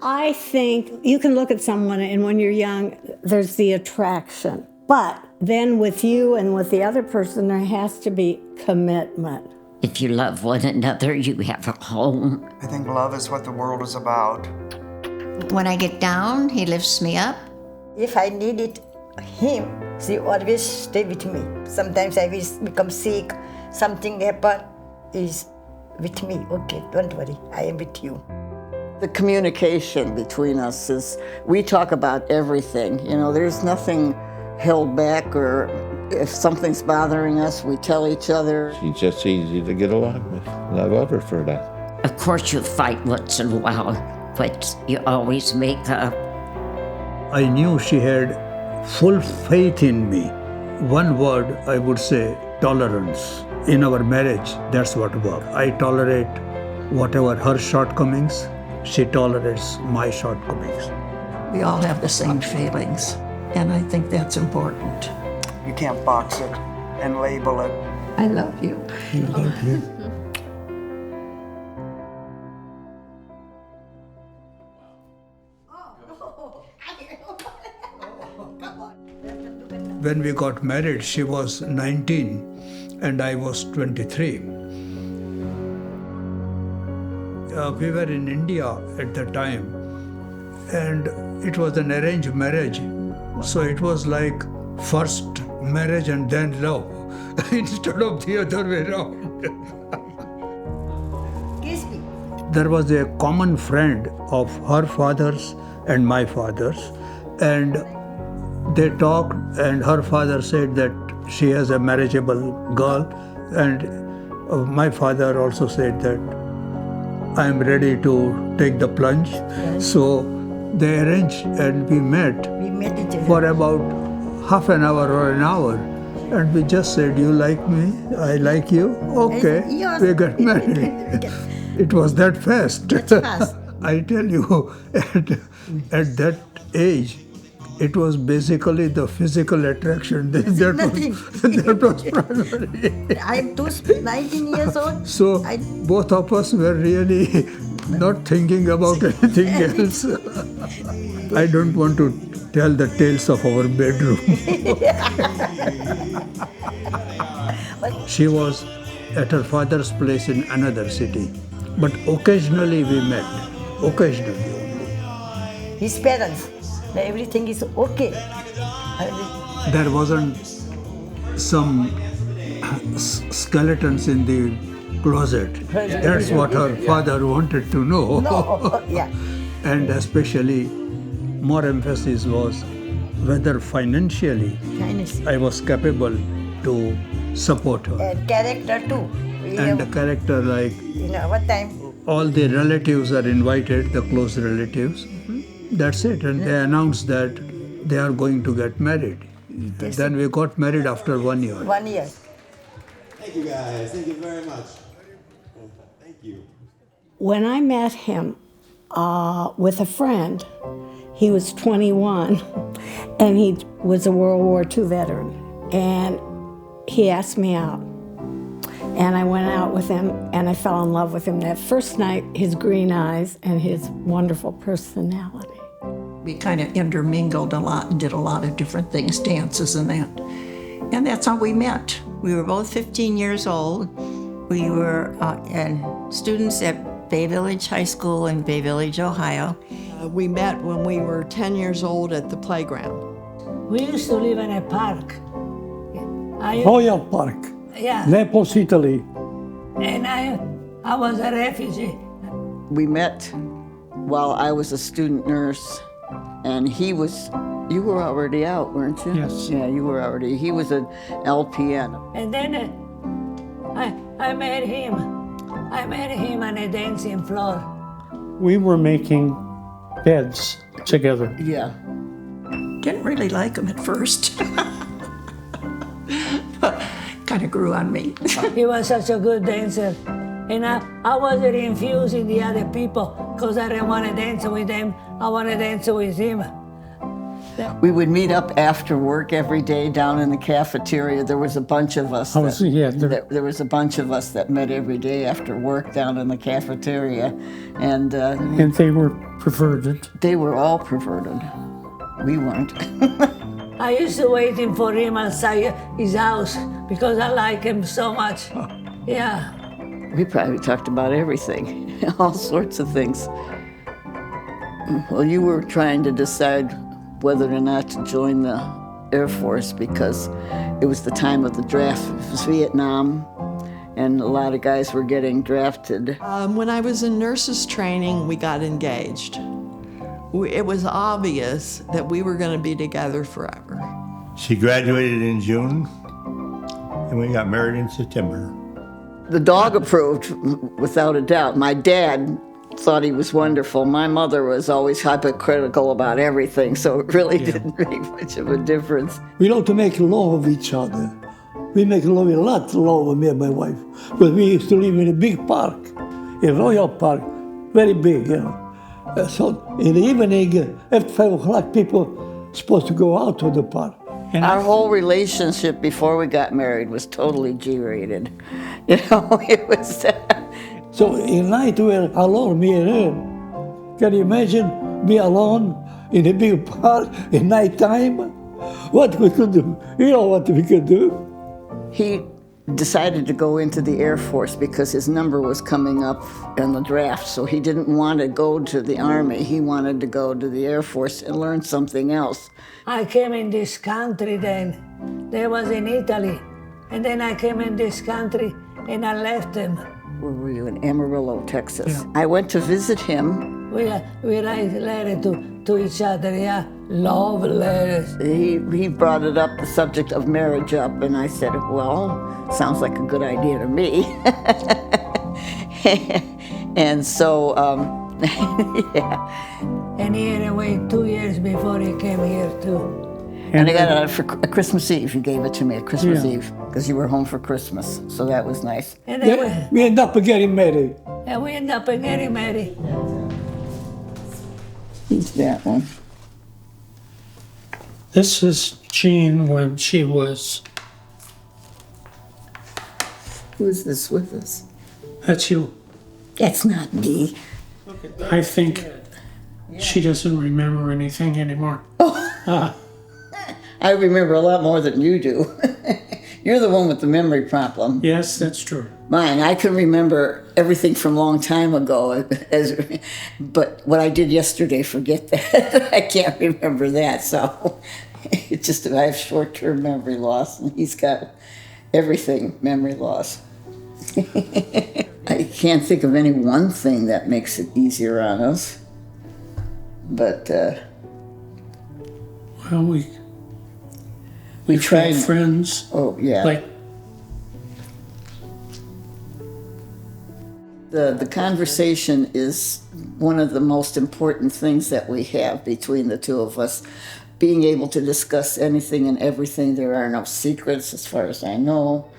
I think you can look at someone and when you're young, there's the attraction. But then with you and with the other person, there has to be commitment. If you love one another, you have a home. I think love is what the world is about. When I get down, he lifts me up. If I needed him, he always stay with me. Sometimes I will become sick, something happen, he's with me. Okay, don't worry, I am with you. The communication between us is, we talk about everything. You know, there's nothing held back, or if something's bothering us, we tell each other. She's just easy to get along with, and I love her for that. Of course, you fight once in a while, but you always make up. I knew she had full faith in me. One word I would say, tolerance. In our marriage, that's what worked. I tolerate whatever her shortcomings, she tolerates my shortcomings. We all have the same feelings, and I think that's important. You can't box it and label it. I love you. I love you. When we got married, she was 19 and I was 23. We were in India at the time, and it was an arranged marriage. So it was like first marriage and then love, instead of the other way around. Kiss me. There was a common friend of her father's and my father's, and they talked, and her father said that she has a marriageable girl, and my father also said that I am ready to take the plunge. Yes. So they arranged and we met each other for about half an hour or an hour. And we just said, you like me, I like you, okay, Yes. we got married. It was that fast. That's fast. I tell you, at that age, it was basically the physical attraction that was primary. I'm 19 years old. So both of us were really not thinking about anything else. I don't want to tell the tales of our bedroom. She was at her father's place in another city, but occasionally we met, occasionally only. His parents, everything is okay. There wasn't some skeletons in the closet. That's what her father wanted to know. No, yeah. And especially more emphasis was whether financially I was capable to support her. And character too. And the character, like, what time? all the relatives are invited, the close relatives. That's it. And they announced that they are going to get married. Then we got married after 1 year. 1 year. Thank you guys. Thank you very much. Thank you. When I met him with a friend, he was 21 and he was a World War II veteran. And he asked me out. And I went out with him and I fell in love with him that first night, his green eyes and his wonderful personality. We kind of intermingled a lot and did a lot of different things, dances and that. And that's how we met. We were both 15 years old. We were students at Bay Village High School in Bay Village, Ohio. We met when we were 10 years old at the playground. We used to live in a park. Royal Park, Yeah. Naples, Italy. And I was a refugee. We met while I was a student nurse, and you were already out, weren't you? Yes. Yeah, you were already, he was an LPN. And then I met him. I met him on a dancing floor. We were making beds together. Yeah. Didn't really like him at first. But kind of grew on me. He was such a good dancer. And I wasn't infusing the other people because I didn't want to dance with them. I want to dance with him. We would meet up after work every day down in the cafeteria. There was a bunch of us. There was a bunch of us that met every day after work down in the cafeteria, and they were perverted. They were all perverted. We weren't. I used to waiting for him outside his house because I like him so much. Yeah. We probably talked about everything, all sorts of things. Well, you were trying to decide whether or not to join the Air Force because it was the time of the draft. It was Vietnam, and a lot of guys were getting drafted. When I was in nurses training, we got engaged. It was obvious that we were going to be together forever. She graduated in June, and we got married in September. The dog approved, without a doubt. My dad thought he was wonderful. My mother was always hypocritical about everything, so it really didn't make much of a difference. We love to make love of each other. We make love, a lot of love, me and my wife. But we used to live in a big park, in Royal Park, very big, you know. So in the evening, at 5 o'clock, people supposed to go out to the park. And our whole relationship before we got married was totally G-rated. You know, it was... So in night we were alone, me and her. Can you imagine me alone in a big park at night time? What we could do? You know what we could do? He decided to go into the Air Force because his number was coming up in the draft, so he didn't want to go to the Army. He wanted to go to the Air Force and learn something else. I came in this country then. There was in Italy. And then I came in this country and I left him. Where were you? In Amarillo, Texas. Yeah. I went to visit him. We write letters to each other, yeah. Love letters. He brought it up, the subject of marriage up, and I said, well, sounds like a good idea to me. And so, yeah. And he had to wait 2 years before he came here too. And I got it for Christmas Eve. You gave it to me at Christmas Eve because you were home for Christmas, so that was nice. And then we ended up getting married. And we ended up getting married. Who's that one? This is Jean when she was... Who is this with us? That's you. That's not me. I think she doesn't remember anything anymore. I remember a lot more than you do. You're the one with the memory problem. Yes, that's true. Mine, I can remember everything from a long time ago, but what I did yesterday, forget that. I can't remember that, so it's just that I have short-term memory loss, and he's got everything memory loss. I can't think of any one thing that makes it easier on us, but... Well, we tried friends. Oh, yeah. Like the conversation is one of the most important things that we have between the two of us. Being able to discuss anything and everything. There are no secrets as far as I know.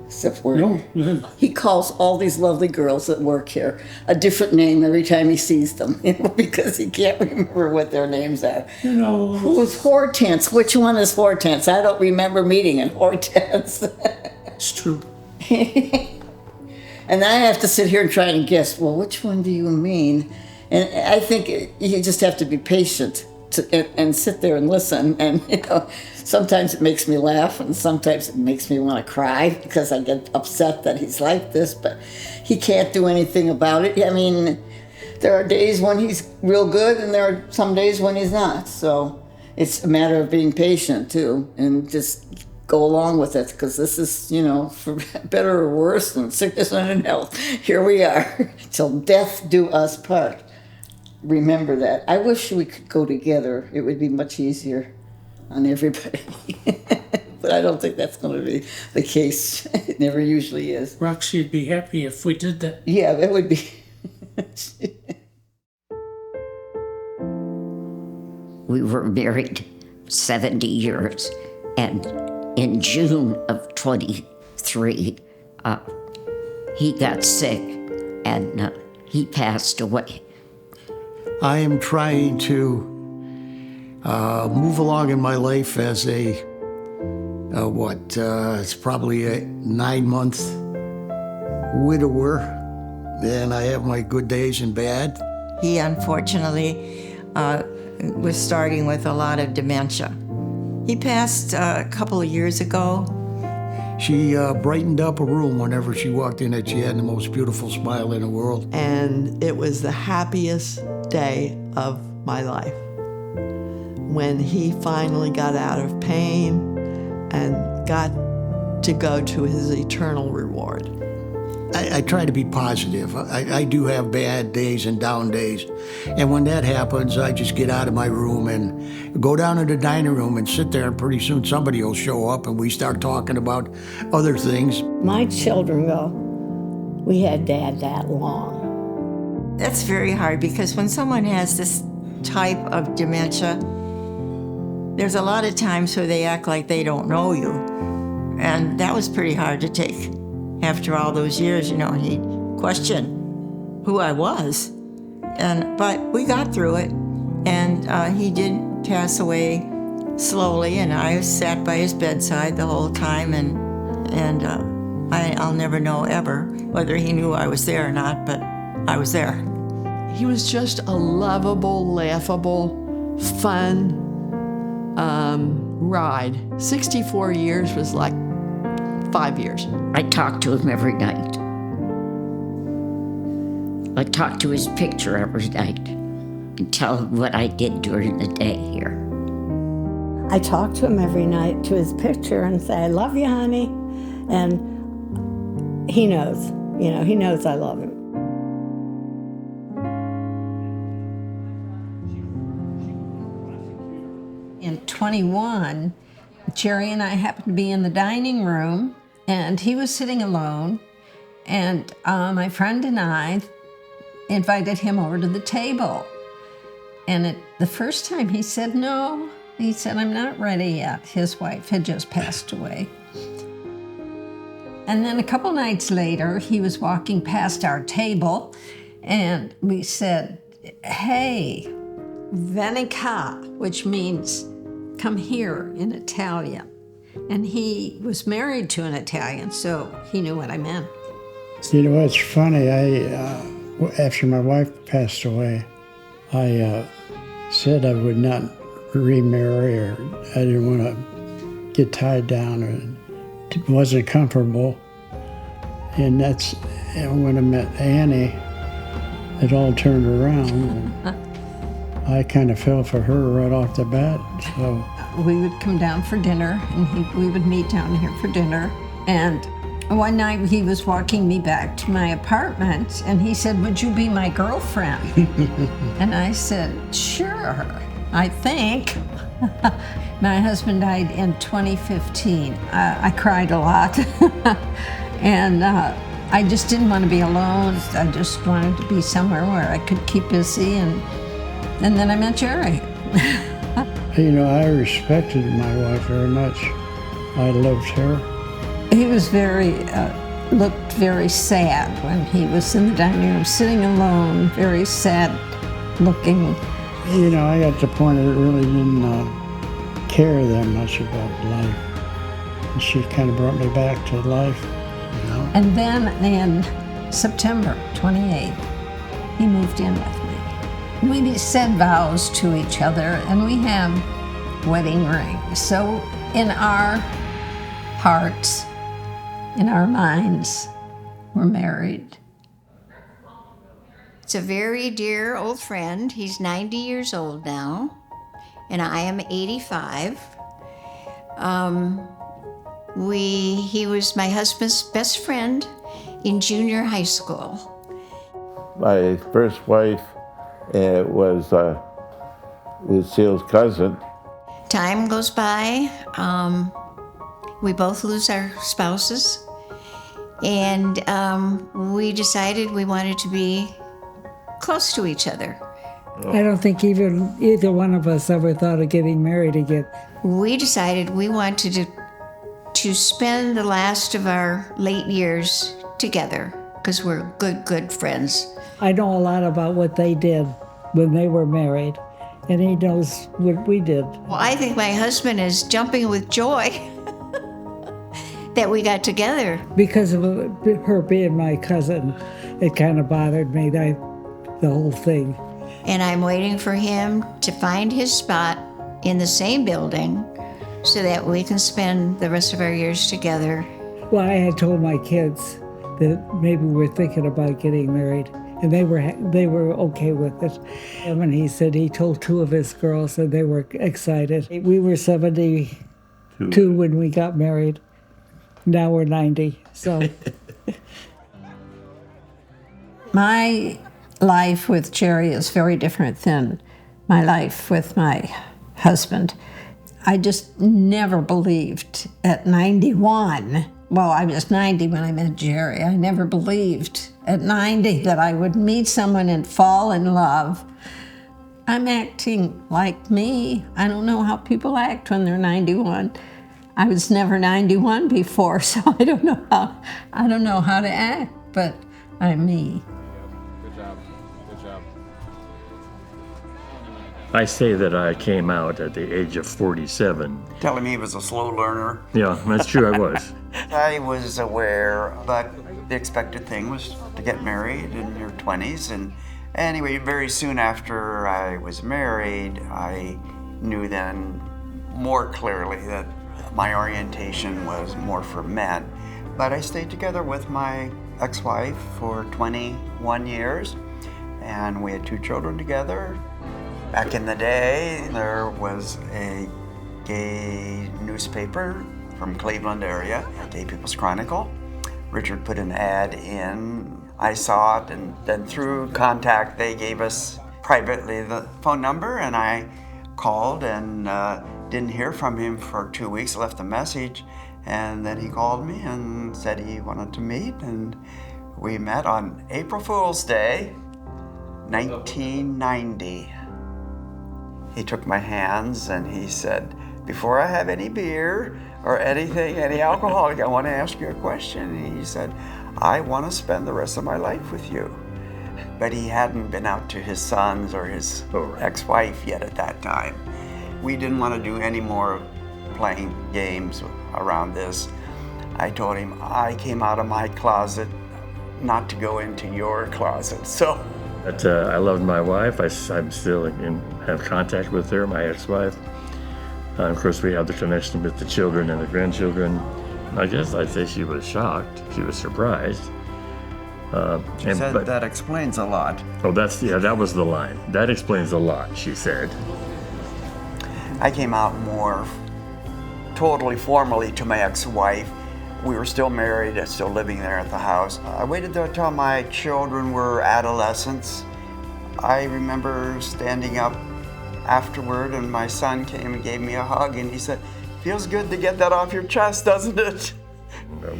Except for he calls all these lovely girls that work here a different name every time he sees them, because he can't remember what their names are. You know, who's Hortense? Which one is Hortense? I don't remember meeting an Hortense. It's true. And I have to sit here and try to guess. Well, which one do you mean? And I think you just have to be patient and sit there and listen. And sometimes it makes me laugh, and sometimes it makes me want to cry because I get upset that he's like this, but he can't do anything about it. I mean, there are days when he's real good, and there are some days when he's not. So it's a matter of being patient, too, and just go along with it, because this is, for better or worse, than sickness and in health. Here we are, till death do us part. Remember that. I wish we could go together. It would be much easier on everybody. But I don't think that's going to be the case. It never usually is. Roxy would be happy if we did that. Yeah, that would be. We were married 70 years, and in June of 23, he got sick, and he passed away. I am trying to move along in my life as it's probably a 9-month widower, and I have my good days and bad. He unfortunately was starting with a lot of dementia. He passed a couple of years ago. She brightened up a room whenever she walked in, and she had the most beautiful smile in the world. And it was the happiest day of my life when he finally got out of pain and got to go to his eternal reward. I try to be positive. I do have bad days and down days. And when that happens, I just get out of my room and go down to the dining room and sit there, and pretty soon somebody will show up and we start talking about other things. My children go, we had Dad that long. That's very hard because when someone has this type of dementia, there's a lot of times where they act like they don't know you. And that was pretty hard to take. After all those years, he'd question who I was. But we got through it, and he did pass away slowly, and I sat by his bedside the whole time, and I'll never know ever whether he knew I was there or not, but I was there. He was just a lovable, laughable, fun ride. 64 years was like 5 years. I talk to him every night. I talk to his picture every night and tell him what I did during the day here. I talk to him every night to his picture and say, I love you, honey. And he knows, he knows I love him. In 21, Jerry and I happened to be in the dining room, and he was sitting alone, and my friend and I invited him over to the table. And the first time he said no. He said, I'm not ready yet. His wife had just passed away. And then a couple nights later, he was walking past our table, and we said, hey, vieni qua, which means come here in Italian. And he was married to an Italian, so he knew what I meant. It's funny. After my wife passed away, I said I would not remarry, or I didn't want to get tied down, or it wasn't comfortable. And that's when I met Annie, it all turned around. I kind of fell for her right off the bat. So we would come down for dinner, and we would meet down here for dinner. And one night he was walking me back to my apartment, and he said, would you be my girlfriend? And I said, sure, I think. My husband died in 2015. I cried a lot. And I just didn't want to be alone. I just wanted to be somewhere where I could keep busy. And then I met Jerry. I respected my wife very much. I loved her. He was looked very sad when he was in the dining room, sitting alone, very sad looking. I got to the point that I really didn't care that much about life. And she kind of brought me back to life, And then in September 28th, he moved in with me. We said vows to each other, and we have wedding rings. So in our hearts, in our minds, we're married. It's a very dear old friend. He's 90 years old now, and I am 85. He was my husband's best friend in junior high school. My first wife was Lucille's cousin. Time goes by. We both lose our spouses, and we decided we wanted to be close to each other. I don't think either one of us ever thought of getting married again. We decided we wanted to spend the last of our late years together because we're good friends. I know a lot about what they did when they were married, and he knows what we did. Well, I think my husband is jumping with joy that we got together. Because of her being my cousin, it kind of bothered me, the whole thing. And I'm waiting for him to find his spot in the same building so that we can spend the rest of our years together. Well, I had told my kids that maybe we're thinking about getting married, and they were okay with it. And he said he told 2 of his girls, and they were excited. We were 72 when we got married. Now we're 90, so. My life with Jerry is very different than my life with my husband. I just never believed at 91, well, I was 90 when I met Jerry. I never believed at 90 that I would meet someone and fall in love. I'm acting like me. I don't know how people act when they're 91. I was never 91 before, so I don't know how to act, but I'm me. Good job. Good job. I say that I came out at the age of 47. Telling me he was a slow learner. Yeah, that's true, I was. I was aware, but the expected thing was to get married in your 20s. And anyway, very soon after I was married, I knew then more clearly that my orientation was more for men. But I stayed together with my ex-wife for 21 years, and we had 2 children together. Back in the day, there was a gay newspaper from Cleveland area, Gay People's Chronicle. Richard put an ad in. I saw it, and then through contact, they gave us privately the phone number, and I called and didn't hear from him for 2 weeks, left a message, and then he called me and said he wanted to meet, and we met on April Fool's Day, 1990. He took my hands and he said, before I have any beer or anything, any alcoholic, I want to ask you a question. And he said, I want to spend the rest of my life with you. But he hadn't been out to his sons or his ex-wife yet at that time. We didn't want to do any more playing games around this. I told him I came out of my closet not to go into your closet, so. But I loved my wife. I'm still have contact with her, my ex-wife. Of course, we have the connection with the children and the grandchildren. I guess I'd say she was shocked. She was surprised. She said that explains a lot. Oh, that was the line. That explains a lot, she said. I came out more totally formally to my ex-wife. We were still married and still living there at the house. I waited there until my children were adolescents. I remember standing up afterward and my son came and gave me a hug and he said, feels good to get that off your chest, doesn't it?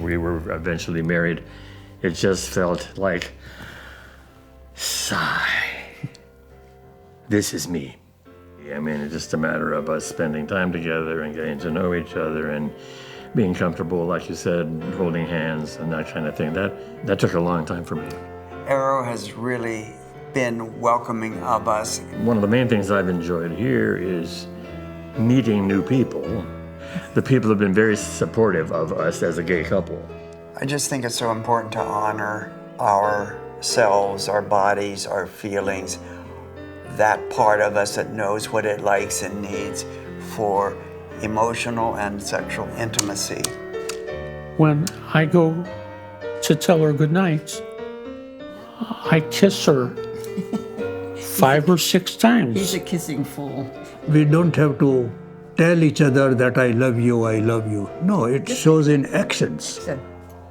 We were eventually married. It just felt like, sigh, this is me. I mean, it's just a matter of us spending time together and getting to know each other and being comfortable, like you said, holding hands and that kind of thing. That took a long time for me. Arrow has really been welcoming of us. One of the main things I've enjoyed here is meeting new people. The people have been very supportive of us as a gay couple. I just think it's so important to honor ourselves, our bodies, our feelings, that part of us that knows what it likes and needs for emotional and sexual intimacy. When I go to tell her goodnight, I kiss her 5 or 6 times. He's a kissing fool. We don't have to tell each other that I love you, I love you. No, it shows in actions.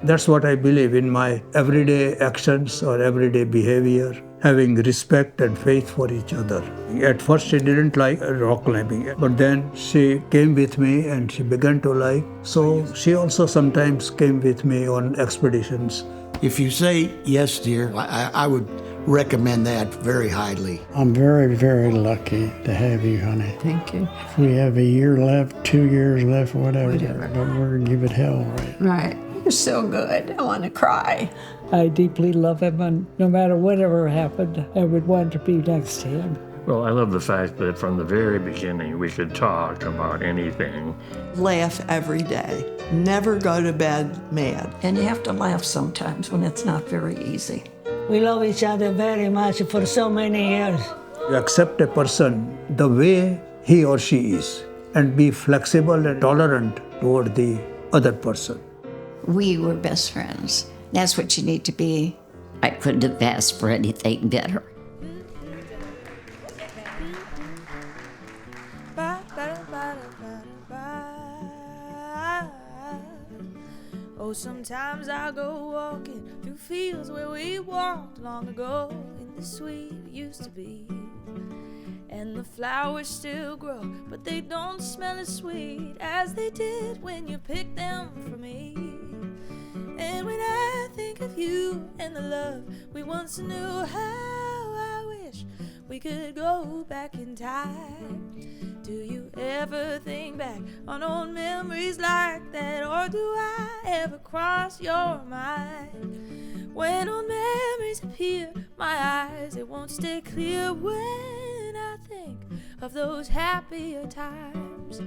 That's what I believe in my everyday actions or everyday behavior, having respect and faith for each other. At first she didn't like rock climbing, but then she came with me and she began to like. So she also sometimes came with me on expeditions. If you say yes, dear, I would recommend that very highly. I'm very, very lucky to have you, honey. Thank you. If we have a year left, 2 years left, whatever. But we're gonna give it hell, right? Right. You're so good. I want to cry. I deeply love him, and no matter whatever happened, I would want to be next to him. Well, I love the fact that from the very beginning we could talk about anything. Laugh every day. Never go to bed mad. And you have to laugh sometimes when it's not very easy. We love each other very much for so many years. You accept a person the way he or she is and be flexible and tolerant toward the other person. We were best friends. That's what you need to be. I couldn't have asked for anything better. Oh, sometimes I go walking through fields where we walked long ago in the sweet used to be. And the flowers still grow, but they don't smell as sweet as they did when you picked them for me. And when I think of you and the love we once knew, how I wish we could go back in time. Do you ever think back on old memories like that, or do I ever cross your mind? When old memories appear, my eyes, it won't stay clear when I think of those happier times.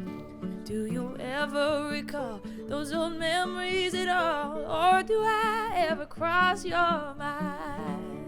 Do you ever recall those old memories at all, or do I ever cross your mind?